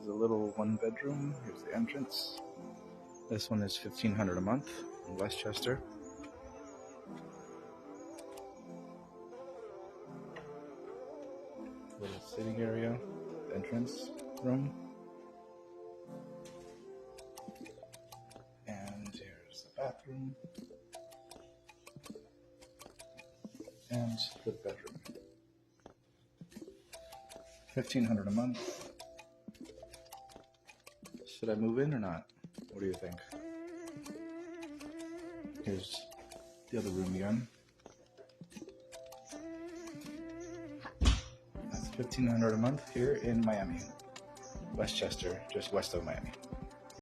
is a little one bedroom. Here's the entrance. This one is $1,500 a month in Westchester. Little sitting area, entrance room. And here's the bathroom. And the bedroom. $1,500 a month. Should I move in or not? What do you think? Here's the other room again. That's $1,500 a month here in Miami, Westchester, just west of Miami.